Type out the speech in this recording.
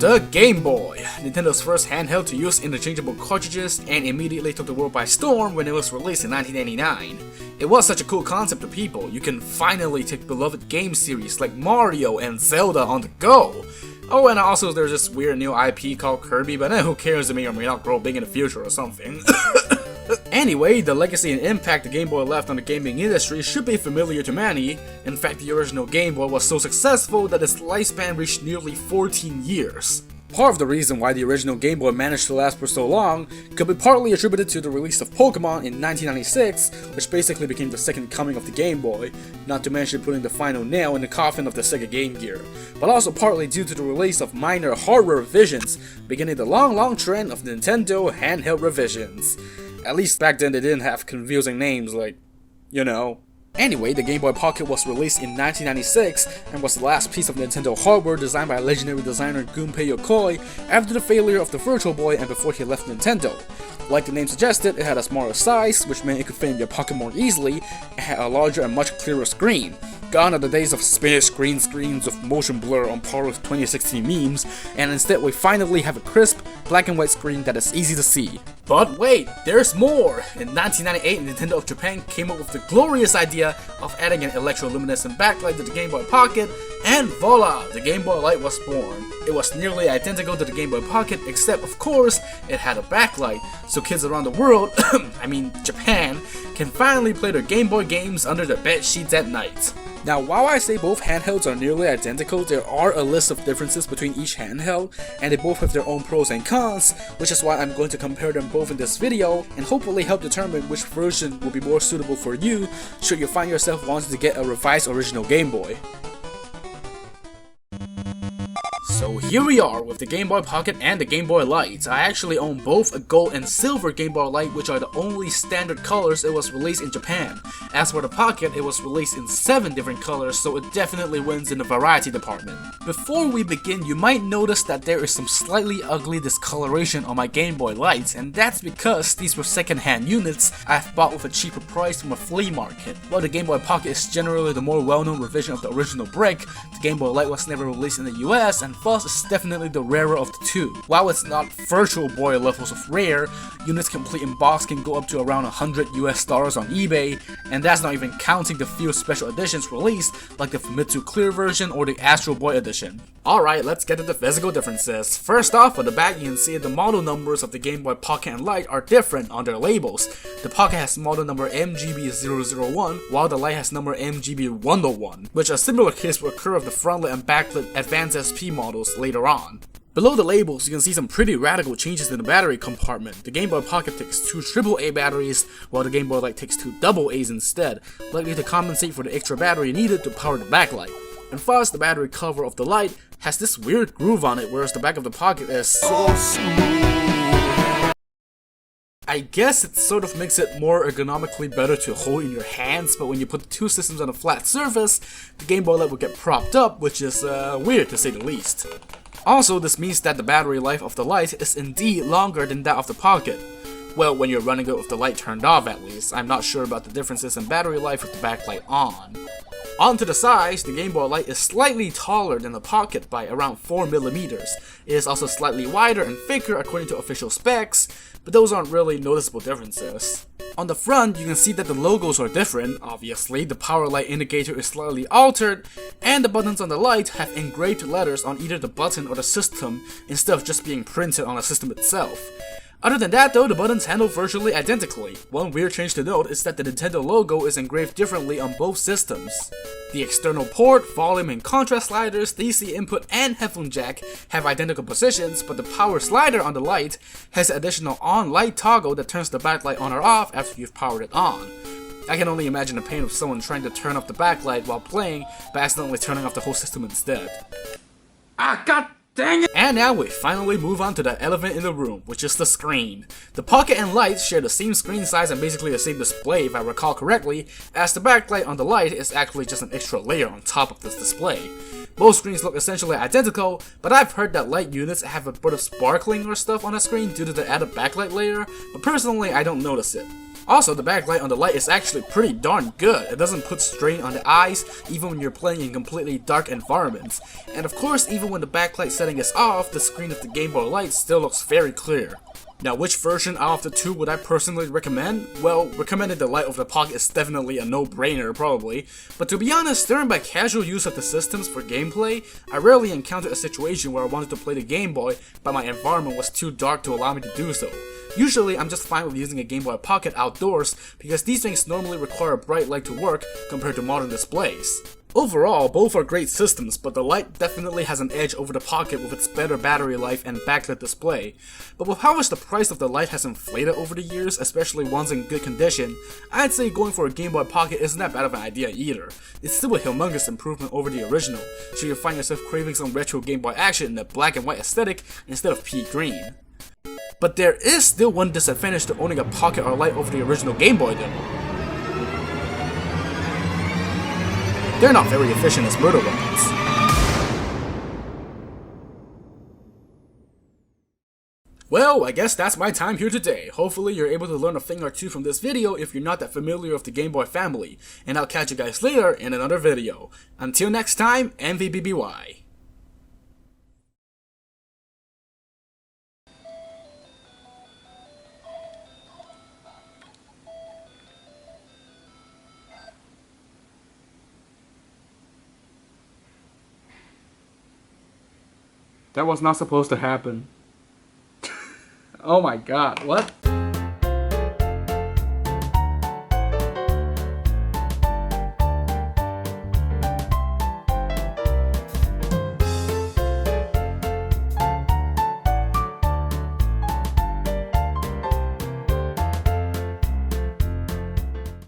The Game Boy, Nintendo's first handheld to use interchangeable cartridges, and immediately took the world by storm when it was released in 1989. It was such a cool concept to people. You can finally take beloved game series like Mario and Zelda on the go. Oh, and also there's this weird new IP called Kirby, but who cares, it may or may not grow big in the future or something. Anyway, the legacy and impact the Game Boy left on the gaming industry should be familiar to many. In fact, the original Game Boy was so successful that its lifespan reached nearly 14 years. Part of the reason why the original Game Boy managed to last for so long could be partly attributed to the release of Pokemon in 1996, which basically became the second coming of the Game Boy, not to mention putting the final nail in the coffin of the Sega Game Gear, but also partly due to the release of minor hardware revisions, beginning the long trend of Nintendo handheld revisions. At least back then they didn't have confusing names like, you know. Anyway, the Game Boy Pocket was released in 1996 and was the last piece of Nintendo hardware designed by legendary designer Gunpei Yokoi after the failure of the Virtual Boy and before he left Nintendo. Like the name suggested, it had a smaller size, which meant it could fit in your pocket more easily, and had a larger and much clearer screen. Gone are the days of spinach green screens with motion blur on par with 2016 memes, and instead we finally have a crisp, black and white screen that is easy to see. But wait, there's more! In 1998, Nintendo of Japan came up with the glorious idea of adding an electroluminescent backlight to the Game Boy Pocket, and voila! The Game Boy Light was born. It was nearly identical to the Game Boy Pocket, except of course, it had a backlight, so kids around the world, I mean Japan, can finally play their Game Boy games under their bed sheets at night. Now, while I say both handhelds are nearly identical, there are a list of differences between each handheld, and they both have their own pros and cons, which is why I'm going to compare them both in this video, and hopefully help determine which version will be more suitable for you, should you find yourself wanting to get a revised original Game Boy. So here we are with the Game Boy Pocket and the Game Boy Light. I actually own both a gold and silver Game Boy Light, which are the only standard colors it was released in Japan. As for the Pocket, it was released in 7 different colors, so it definitely wins in the variety department. Before we begin, you might notice that there is some slightly ugly discoloration on my Game Boy Lights, and that's because these were second-hand units I've bought with a cheaper price from a flea market. While the Game Boy Pocket is generally the more well-known revision of the original brick, the Game Boy Light was never released in the US, and thus is definitely the rarer of the two. While it's not Virtual Boy levels of rare, units complete in box can go up to around $100 US on eBay, and that's not even counting the few special editions released like the Famitsu Clear version or the Astro Boy edition. Alright, let's get to the physical differences. First off, on the back you can see the model numbers of the Game Boy Pocket and Light are different on their labels. The Pocket has model number MGB001, while the Light has number MGB101, which a similar case will occur of the frontlit and backlit Advanced SP models later on. Below the labels, you can see some pretty radical changes in the battery compartment. The Game Boy Pocket takes 2 AAA batteries, while the Game Boy Light takes 2 AA's instead, likely to compensate for the extra battery needed to power the backlight. And thus, the battery cover of the Light has this weird groove on it, whereas the back of the Pocket is so smooth. I guess it sort of makes it more ergonomically better to hold in your hands, but when you put the 2 systems on a flat surface, the Game Boy Light will get propped up, which is weird to say the least. Also, this means that the battery life of the Light is indeed longer than that of the Pocket. Well, when you're running it with the light turned off at least. I'm not sure about the differences in battery life with the backlight on. On to the size, the Game Boy Light is slightly taller than the Pocket by around 4mm. It is also slightly wider and thicker according to official specs, but those aren't really noticeable differences. On the front, you can see that the logos are different. Obviously, the power light indicator is slightly altered, and the buttons on the Light have engraved letters on either the button or the system instead of just being printed on the system itself. Other than that though, the buttons handle virtually identically. One weird change to note is that the Nintendo logo is engraved differently on both systems. The external port, volume and contrast sliders, DC input and headphone jack have identical positions, but the power slider on the Light has an additional on-light toggle that turns the backlight on or off after you've powered it on. I can only imagine the pain of someone trying to turn off the backlight while playing, but accidentally turning off the whole system instead. God dang it! And now we finally move on to the elephant in the room, which is the screen. The Pocket and Light share the same screen size and basically the same display if I recall correctly, as the backlight on the Light is actually just an extra layer on top of this display. Both screens look essentially identical, but I've heard that Light units have a bit of sparkling or stuff on the screen due to the added backlight layer, but personally I don't notice it. Also, the backlight on the light is actually pretty darn good. It doesn't put strain on the eyes, even when you're playing in completely dark environments. And of course, even when the backlight setting is off, the screen of the Game Boy Light still looks very clear. Now, which version out of the two would I personally recommend? Well, recommending the Light over the Pocket is definitely a no-brainer, probably. But to be honest, during my casual use of the systems for gameplay, I rarely encountered a situation where I wanted to play the Game Boy, but my environment was too dark to allow me to do so. Usually, I'm just fine with using a Game Boy Pocket outdoors, because these things normally require a bright light to work compared to modern displays. Overall, both are great systems, but the Light definitely has an edge over the Pocket with its better battery life and backlit display. But with how much the price of the Light has inflated over the years, especially ones in good condition, I'd say going for a Game Boy Pocket isn't that bad of an idea either. It's still a humongous improvement over the original, so you find yourself craving some retro Game Boy action in the black and white aesthetic instead of pea green. But there is still one disadvantage to owning a Pocket or Light over the original Game Boy though. They're not very efficient as murder weapons. Well, I guess that's my time here today. Hopefully you're able to learn a thing or two from this video if you're not that familiar with the Game Boy family. And I'll catch you guys later in another video. Until next time, MVBBY. That was not supposed to happen. Oh my god, what?